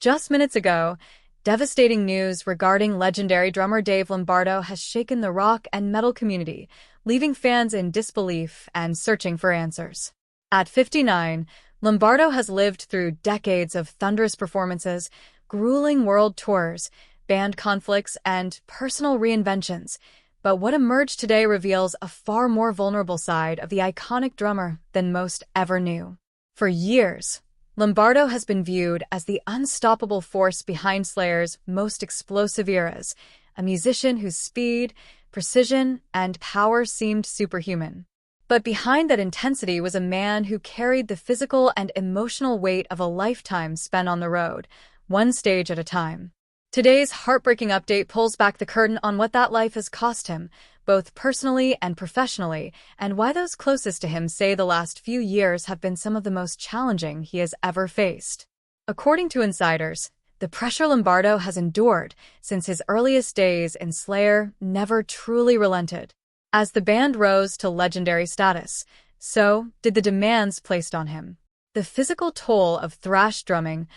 Just minutes ago, devastating news regarding legendary drummer Dave Lombardo has shaken the rock and metal community, leaving fans in disbelief and searching for answers. At 59, Lombardo has lived through decades of thunderous performances, grueling world tours, band conflicts, and personal reinventions. But what emerged today reveals a far more vulnerable side of the iconic drummer than most ever knew. For years, Lombardo has been viewed as the unstoppable force behind Slayer's most explosive eras, a musician whose speed, precision, and power seemed superhuman. But behind that intensity was a man who carried the physical and emotional weight of a lifetime spent on the road, one stage at a time. Today's heartbreaking update pulls back the curtain on what that life has cost him, both personally and professionally, and why those closest to him say the last few years have been some of the most challenging he has ever faced. According to insiders, the pressure Lombardo has endured since his earliest days in Slayer never truly relented. As the band rose to legendary status, so did the demands placed on him. The physical toll of thrash drumming,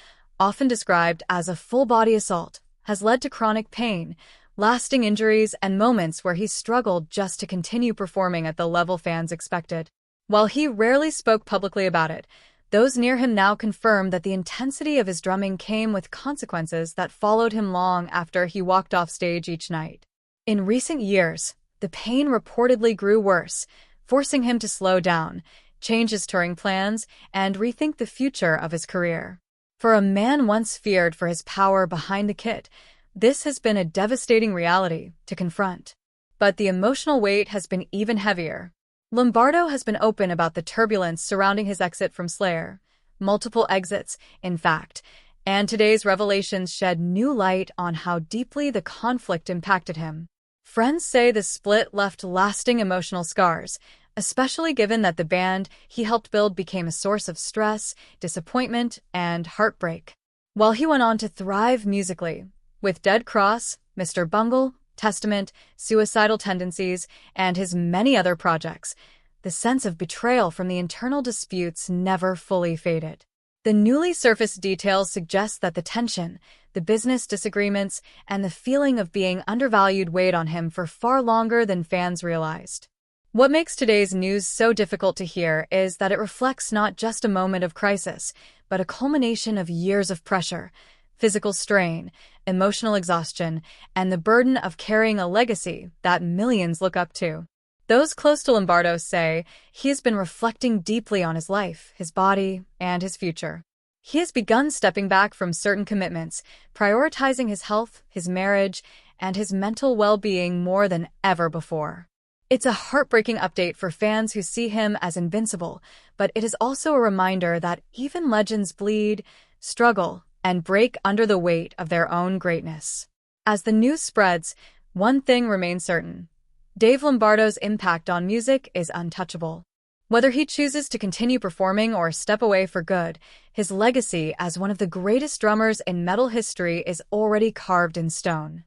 often described as a full-body assault, has led to chronic pain, lasting injuries, and moments where he struggled just to continue performing at the level fans expected. While he rarely spoke publicly about it, those near him now confirm that the intensity of his drumming came with consequences that followed him long after he walked off stage each night. In recent years, the pain reportedly grew worse, forcing him to slow down, change his touring plans, and rethink the future of his career. For a man once feared for his power behind the kit, this has been a devastating reality to confront. But the emotional weight has been even heavier. Lombardo has been open about the turbulence surrounding his exit from Slayer, multiple exits, in fact, and today's revelations shed new light on how deeply the conflict impacted him. Friends say the split left lasting emotional scars, especially given that the band he helped build became a source of stress, disappointment, and heartbreak. While he went on to thrive musically, with Dead Cross, Mr. Bungle, Testament, Suicidal Tendencies, and his many other projects, the sense of betrayal from the internal disputes never fully faded. The newly surfaced details suggest that the tension, the business disagreements, and the feeling of being undervalued weighed on him for far longer than fans realized. What makes today's news so difficult to hear is that it reflects not just a moment of crisis, but a culmination of years of pressure, physical strain, emotional exhaustion, and the burden of carrying a legacy that millions look up to. Those close to Lombardo say he has been reflecting deeply on his life, his body, and his future. He has begun stepping back from certain commitments, prioritizing his health, his marriage, and his mental well-being more than ever before. It's a heartbreaking update for fans who see him as invincible, but it is also a reminder that even legends bleed, struggle, and break under the weight of their own greatness. As the news spreads, one thing remains certain: Dave Lombardo's impact on music is untouchable. Whether he chooses to continue performing or step away for good, his legacy as one of the greatest drummers in metal history is already carved in stone.